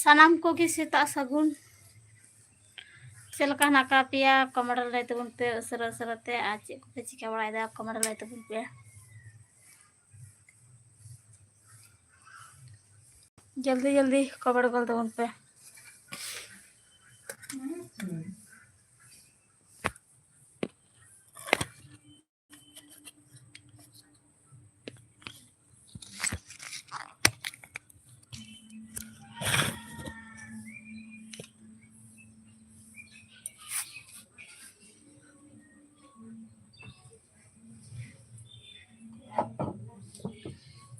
Sanam ko gi seta sagun चलका नाका पिया कमर ले तबुन पे सरते आज को पे चिका बड़ा दा कमर ले तबुन पे जल्दी जल्दी कमर गल तबुन पे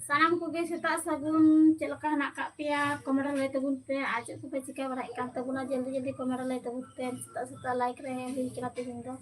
sanam ko ge seta sagun चलका नाका पिया कमर ले तबुन पे आज को पे चिका बड़ा kan तबुना जल्दी जल्दी कमर ले तबुन पे सता लाइक रहे हुई करा ते हिंदो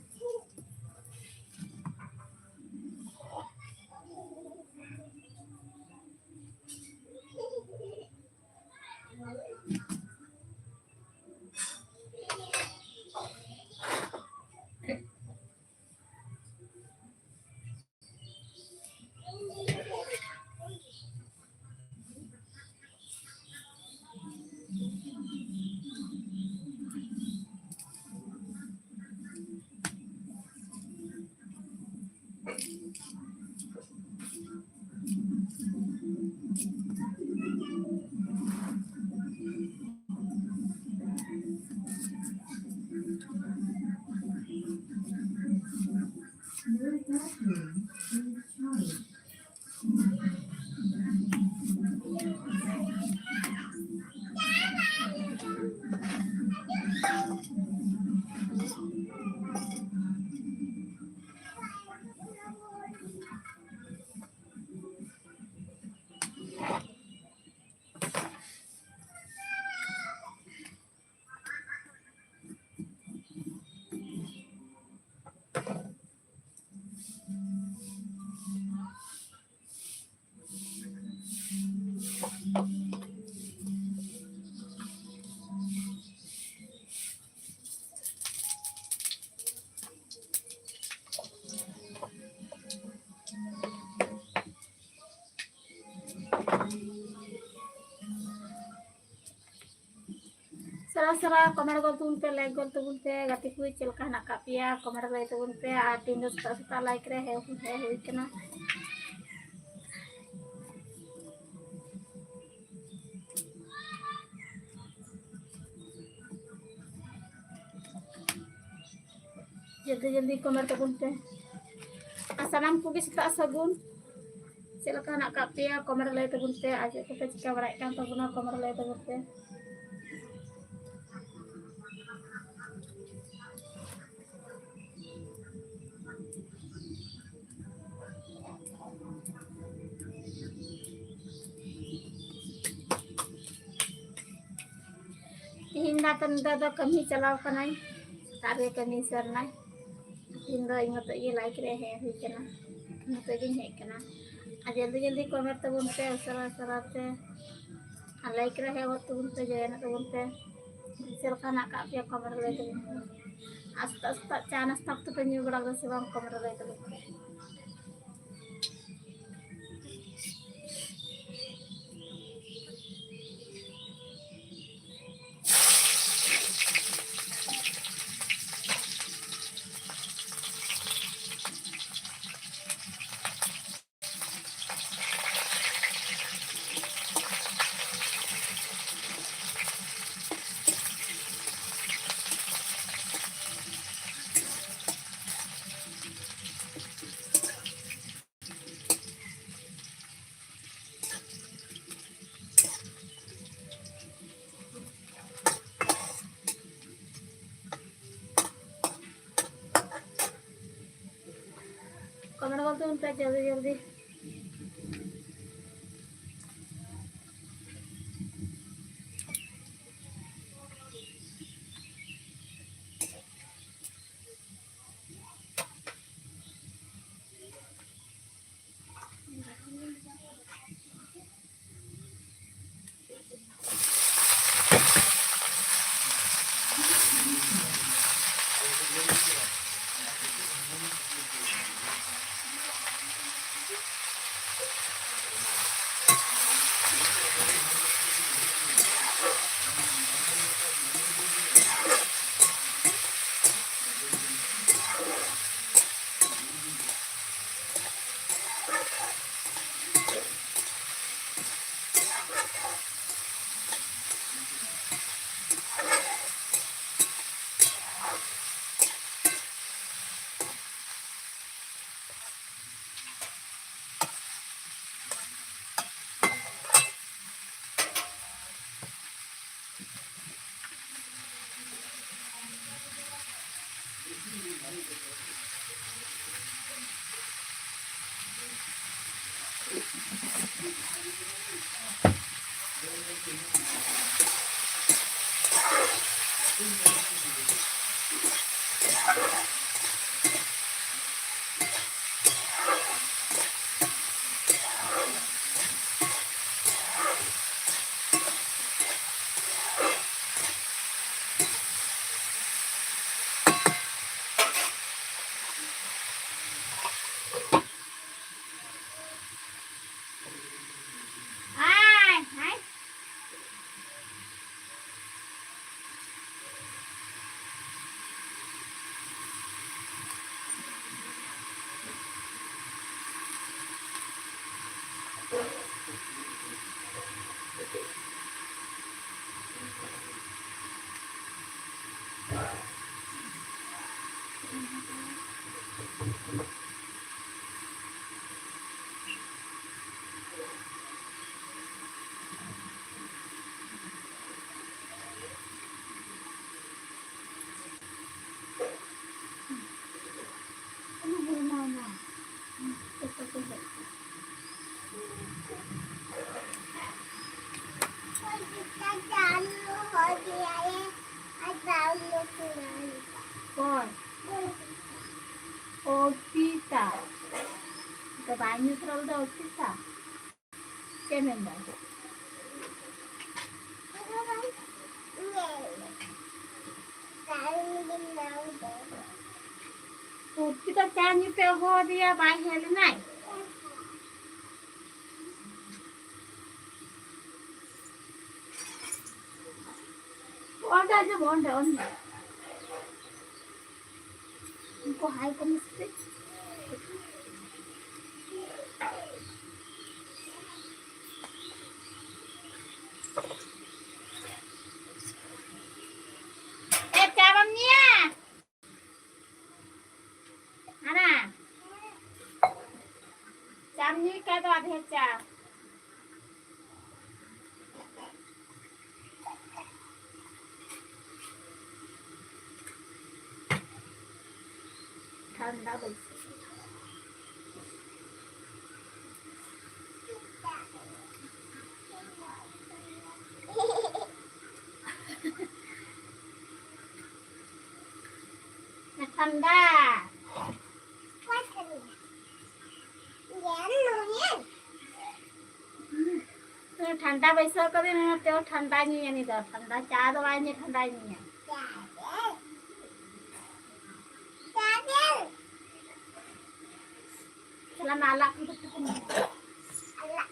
सरा कमर गल तबुन पे लाइक गल तबुन पे गति को चलका नाका पिया कमर ले तबुन पे आ तीन सता लाइक रे है हुई कना जल्दी जल्दी कमर तबुन पे sanam ko gi seta sagun चलका नाका पिया कमर ले तबुन पे आज को पे चिका बड़ा kan तबुना कमर ले तबुन पे हिंदा तंदा दा कमी चलाव कनाई तारे कमी सरना हिंदा इंग तो ये लाइक रे है हुई कना तो गिन है कना आ जल्दी जल्दी कमेंट तबुन पे सरते आ लाइक रे है तबुन पे जयना तबुन पे चलका नाका पिया कमर ले तबुन पे आस्ता आस्ता चा नास्ता तो पे न्यू बड़ा से बाम कमर ले तबुन पे कमर गल तबुन पे जल्दी जल्दी Con Opita. Cái như trâu đâu Opita. Cái mình đó. Opita cha như peo ho dia bài hè thế này. Order the one down. Có hai con stick. Em chào băm nha. Ana. Chăm như cái đoạn hết chào. ঠান্ডা বলছে ঠান্ডা ঠান্ডা বৈশাখ করে না তেও ঠান্ডা নিয়ে নি দাও ঠান্ডা চা দেওয়া নিয়ে ঠান্ডা নিয়ে Selamat alak untuk ketemu. Alak.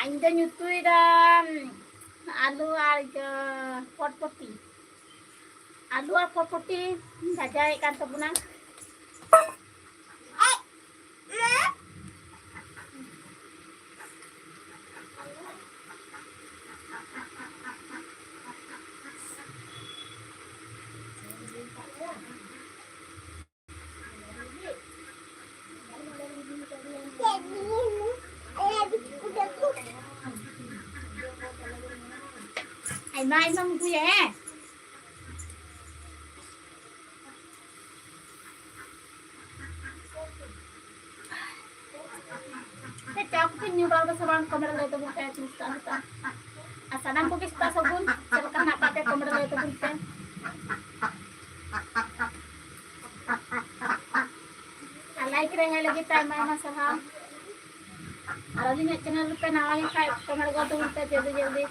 Anh đã nyutui dan alu arga potpoti. Alu ar potpoti saja ikan tebunan. Ai mai mong gue ya. Kecap penyural ke serang kamera itu bukan tulisan. Asanan ko kita sabun, silakan nak pakai kamera itu bukan. Like रहे हैं लगी time में मसाला और अभी मैं channel पे नया है काय कमेंट कर दो उनसे जल्दी जल्दी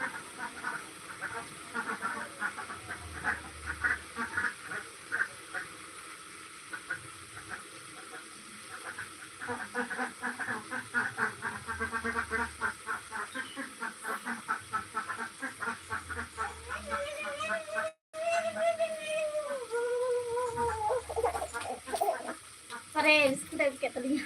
biskut dari kayak telinga.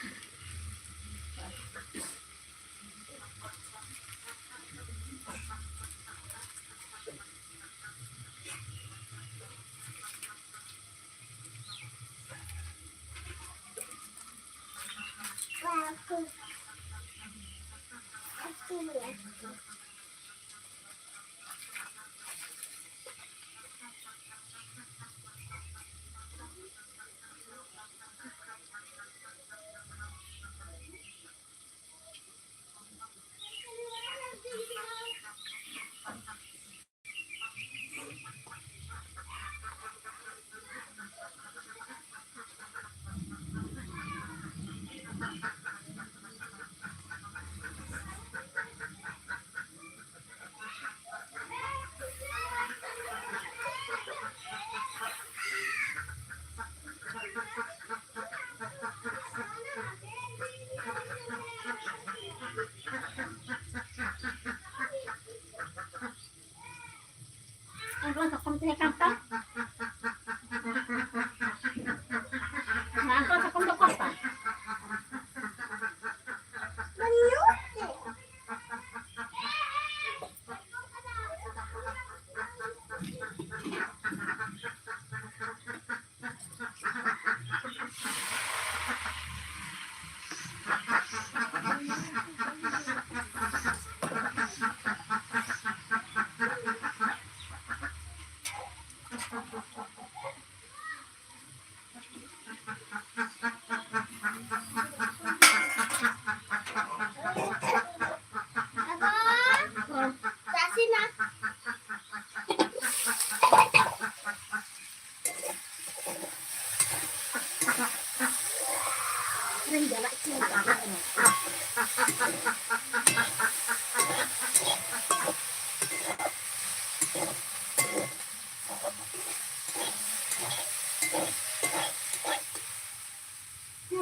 Angkat sakon teh kanta. Angkat sakon to kota.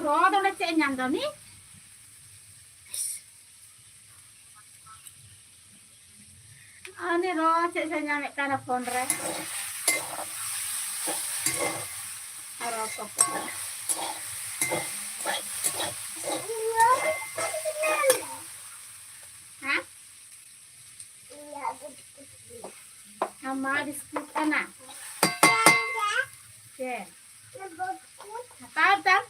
Ro do le cek nyam do ni. Ani ro cek saya nyam telepon re. Ro kok. Hah? Sama biskut enak. Oke. Apa tam?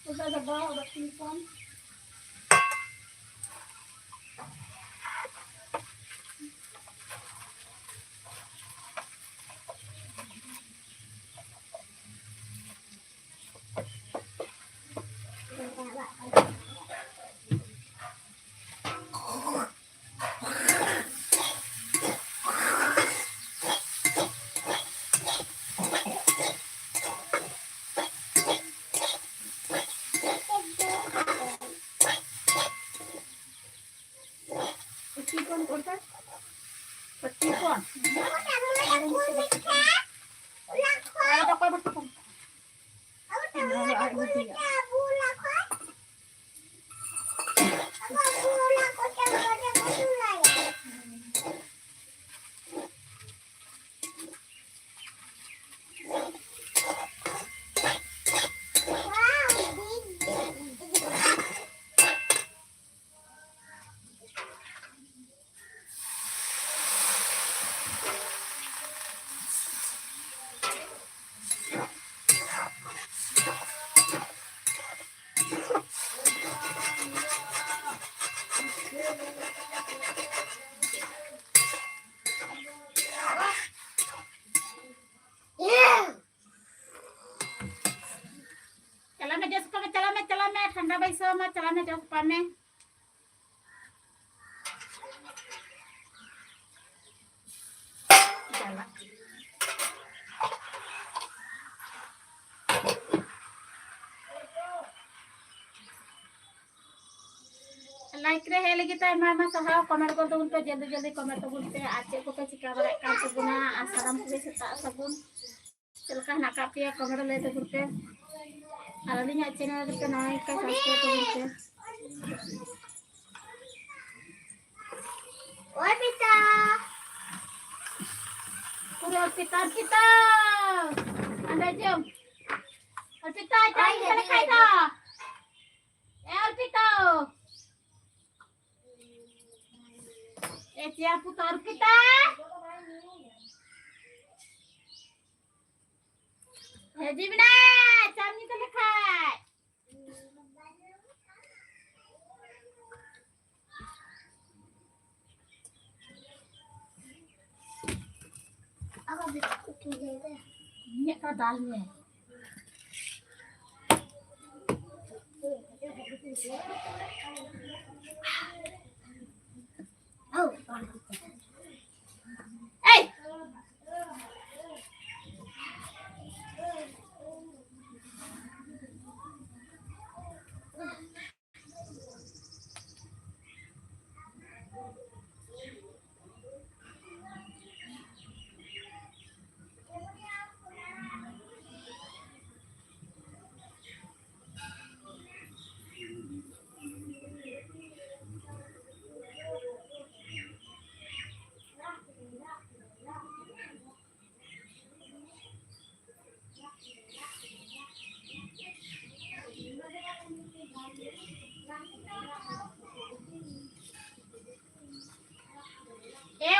Udah ada bawa udah pingsan. Chalamet ठंडा बैसो मत चलाने जाओ पाने चला like रे है लगी तो मामा सहा कमेंट कर दो उनको जल्दी जल्दी कमेंट तो बोलते हैं आज को पे चिका बरे का तो गुना आसाराम को सेता सबुन चलका नाका पे कमेंट ले तो बोलते अलिnya channel kita naik ke subscribe gitu. Oi Pita. Udah Pita Pita. Anda jom. Pita cari selesai dah. Pita. Siap putar Pita. Jadi bina, cari selesai. Apa bisa cooking deh? Ini apa dalnya? Oh, hey!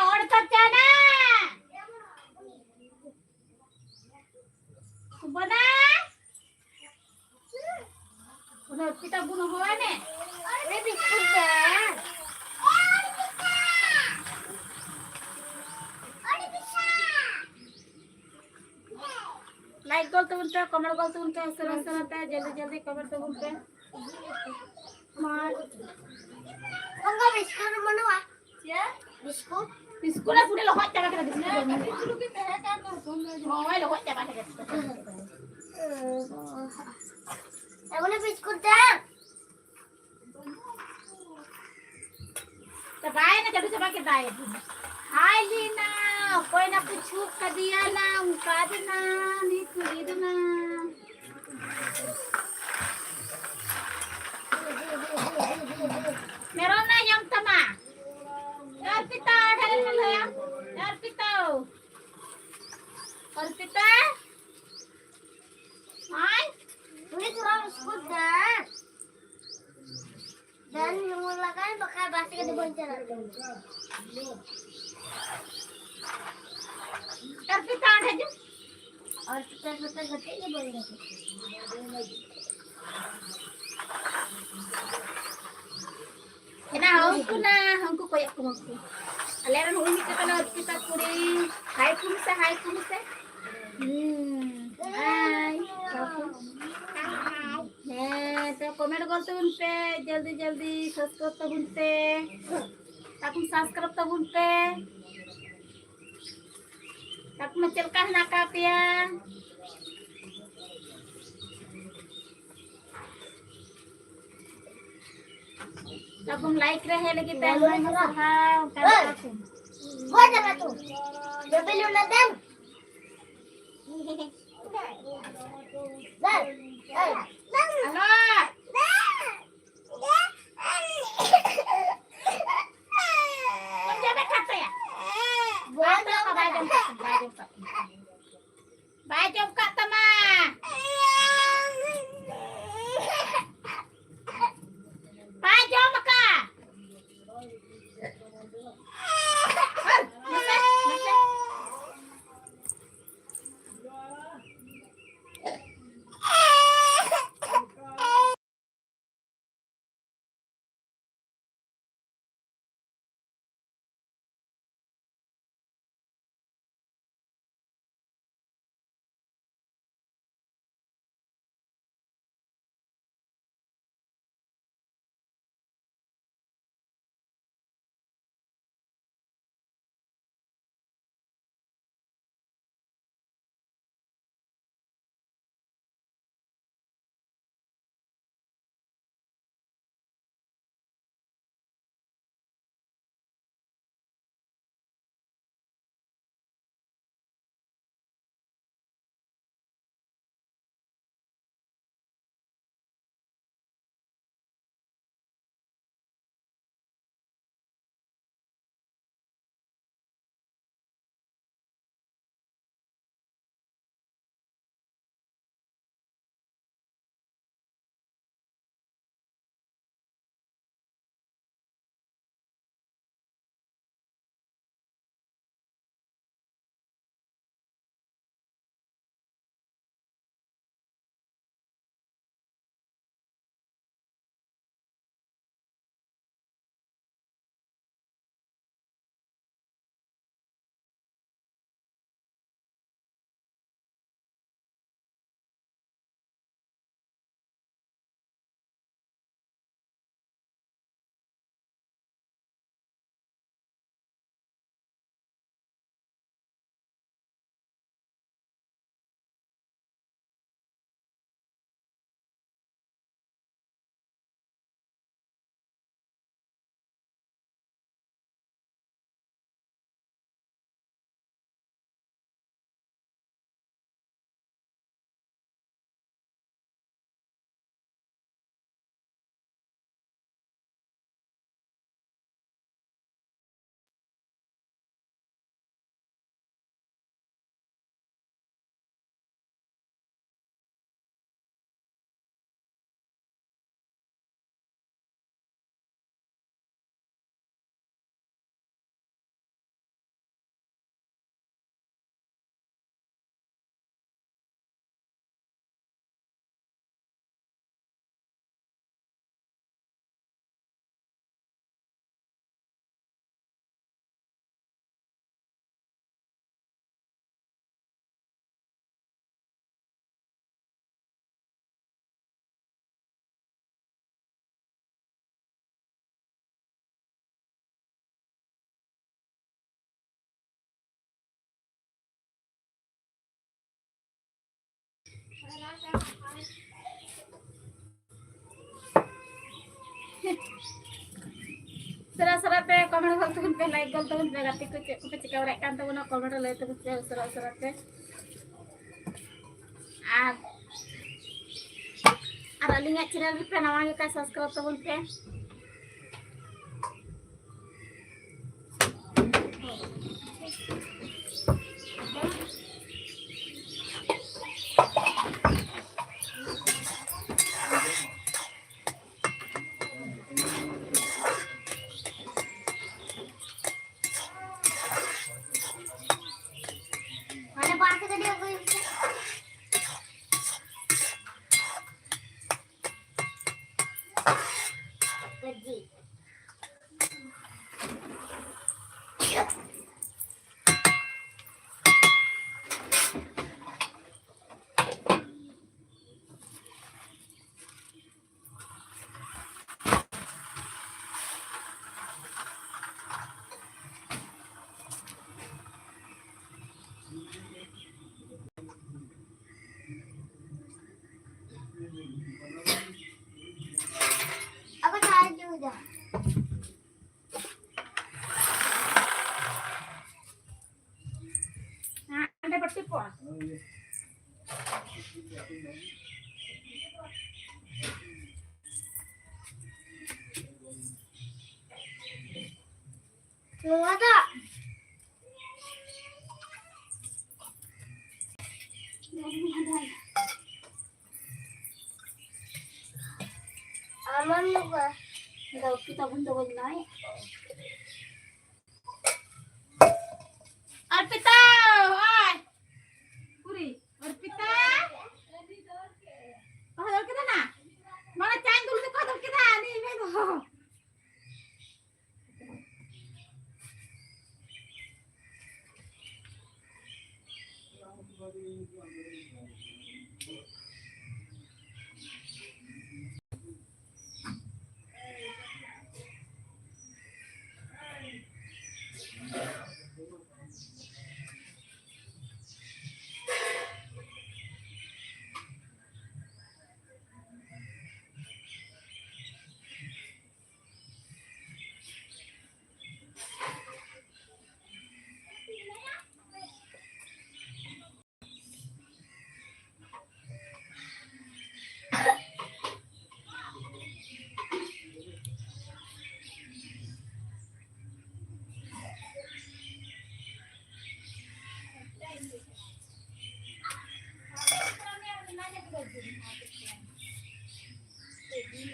ओढ़कर जाना बना उन्हें पिता बुनो हुआ ने अरे biscuit they like गोल तो उनका कमेंट गोल तो उनका सरस रहता है जल्दी जल्दी कमेंट तो उनका मार उनका बिस्कुट बनवा क्या बिस्कुट बिस्कुट पूरे लोग चाबा के बिस्कुट की तरह का तो मोबाइल लोग चाबा के एगोले बिस्कुट दे तो बाय ना जब चाबा के दाए हाय लीना कोई ना कुछ कर दिया ना उनका देना नहीं खुली देना मेरा ना यम तमा यार पिता ढाल में ले यार पिता और पिता हाय उन्हें थोड़ा उसको dan mulakan pakai bahasa ke depan cara tapi tahan aja और kita gede ये बोलेंगे ना हमको कोई हमको अलेरन उन्हीं के तना kita पूरी हाय कुमसे हाय तो कमेंट करते उनपे जल्दी जल्दी सब्सक्राइब तो उनपे ताकि सब्सक्राइब तो उनपे ताकि मैं चल का ना का पिया तब हम लाइक रहे लेकिन पहले में हाँ वो जगह तू जब भी लूना दम Sera-sera teh komen gol tuhun pe like gol tuhun pe gati ku cek orang kan tuh komen le tuh sera-sera teh ar ar alinga channel pe namanya ka subscribe tuhun pe mana bahasa tadi aku pergi apa tadi udah nah ada bertipu lu ada aman juga kalau kita bentuk naik Arpita ay puri Arpita oh kita na mana canggul tuh kalau kita nih bego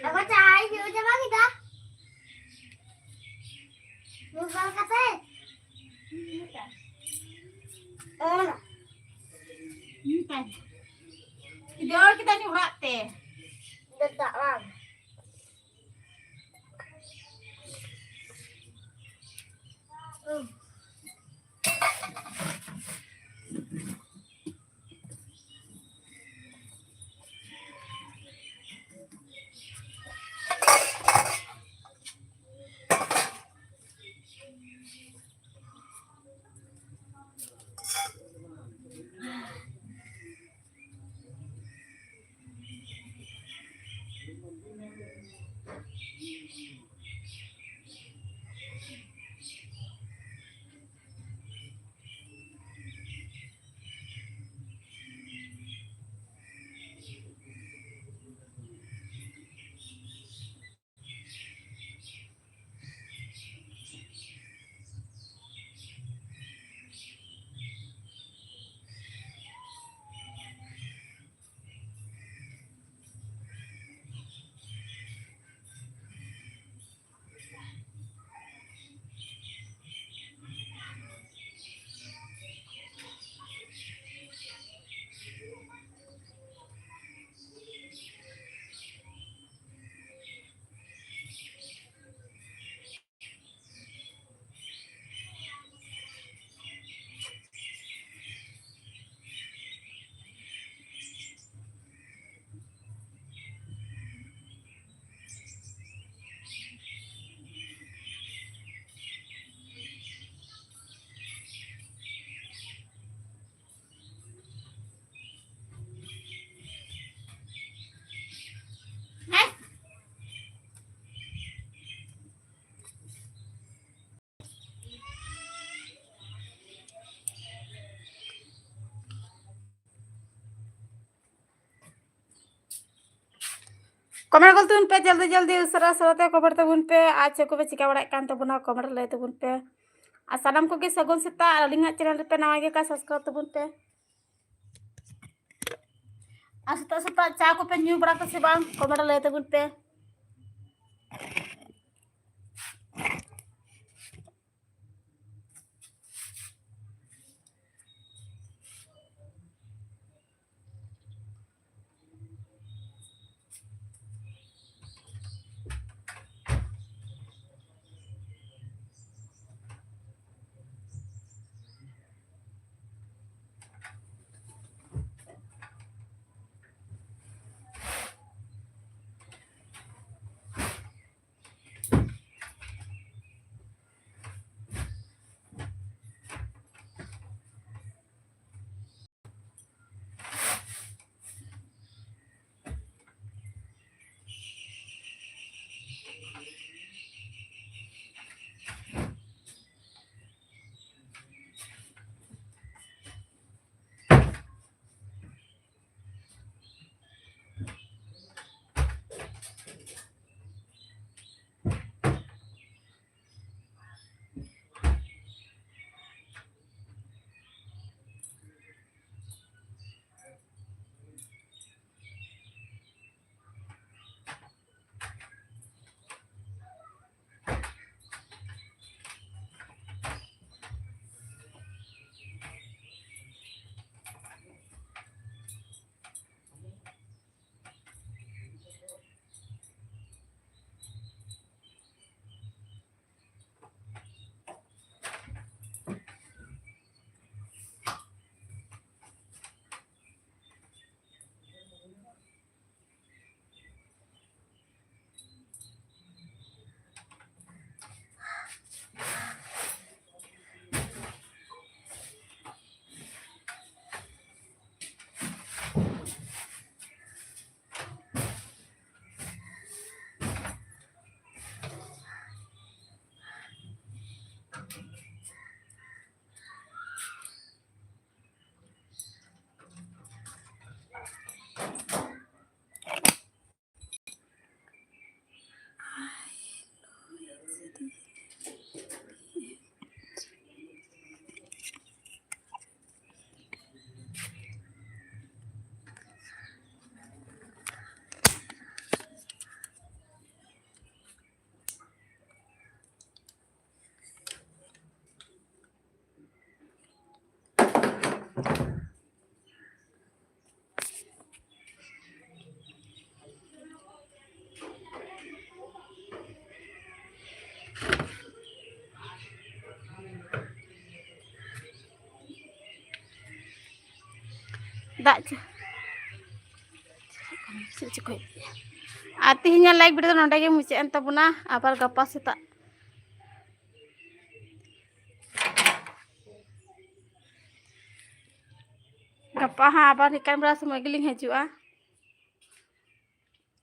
apa cahaya sih udah bang kita lupa kata kan video kita nyurat teh detak bang comment गल तबन पे जल्दी जल्दी उसरा उसराते comment तबन पे आज check को पे चिका बड़ा कान तबना comment लय तबन पे आ सानाम को के सगुन सेता अलिंगा चैनल पे नवा गे का सब्सक्राइब तबन पे आ सेता सेता चा को पे न्यू बड़ा का से बांग कमेंट लय तबन पे दाच चिको आ तिहिnya लाइव वीडियो नोंडे गे मुचे एन तबना आबार गप्पा सेता गप्पा हाँ आबार निकान बड़ा समय गिलिंग हजुआ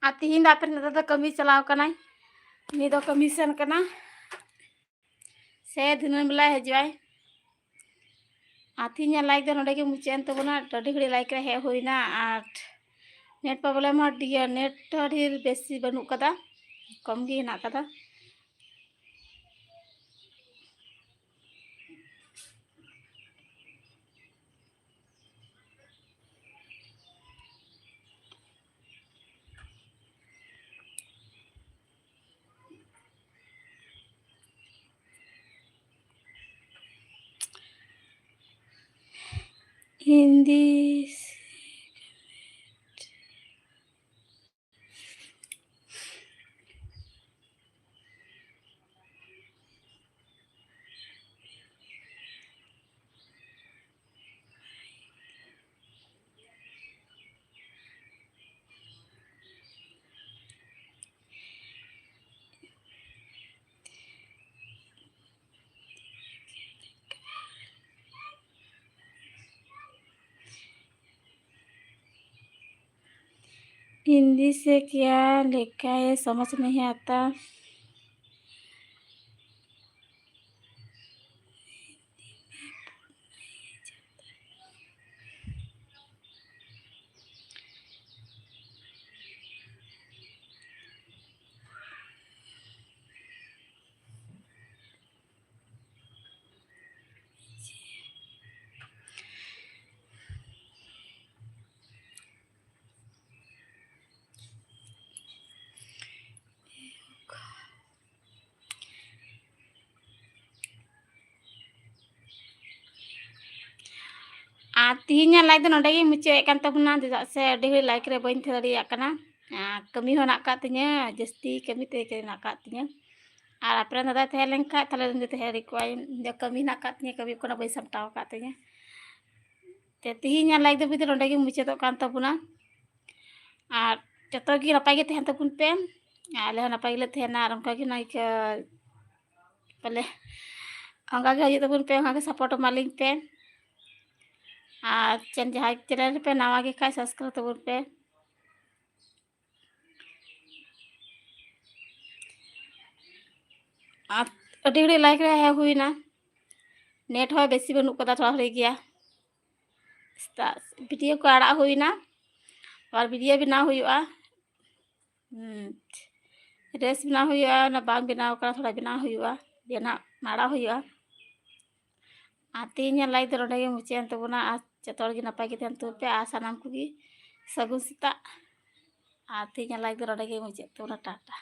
आ तिहिन दा पे नदा कमी चलाव कनाय नि दो कमीशन कना से दिनन बेला हजुआय आ तिहिnya लाइक दो नोंडे गे मुचे एन तबना डडी घड़ी लाइक रे हे होइना आर नेट प्रॉब्लम हटिया नेट ढेर बेसी बनू कदा कम गे हेना कदा हिंदी हिंदी से क्या लिखा है समझ नहीं आता तीन लाइक तो नोडे मुचाद कान तबना चेदा से अडी घड़ी लाइक रे बइन थे दाड़ियाग कना कमी हो नाक तिᱧा जस्ती कमी ते नाक तिᱧा और आपरे दादा तहे लेंखा ताले तहे रिक्वाई कमी नाक तिᱧा कमी को बई सामटाव का तिᱧा ते तीन लाइक दबी तो नोडे मुचाद कान तबना और जतो गी नपाय गे तहन तबुन पे आले नपाय गे तहना और उनका गे नाइक पले अंगा गे हजू तबुन पे अंगा गे सपोर्ट मालिंग पे जहाँ चैनल पे नवा गे खाए सब्सक्राइब तबुन पे अडी घड़ी लाइक रे हुईना नेट हो बेसी बनू कदा थोड़ा घड़ी गया वीडियो को आड़ा हुईना और वीडियो बनाव हुआ ड्रेस बनाव हुआ ना बांग बनाव करा थोड़ा बनाव हुआ देना माड़ा हुआ तीन लाइक तो नोडे मुचाद तबना जतो गे नपाय गे तहन तबुन पे सानाम को सगुन सेता तीन लाइक तो नोडे मुचाद तबना टाटा।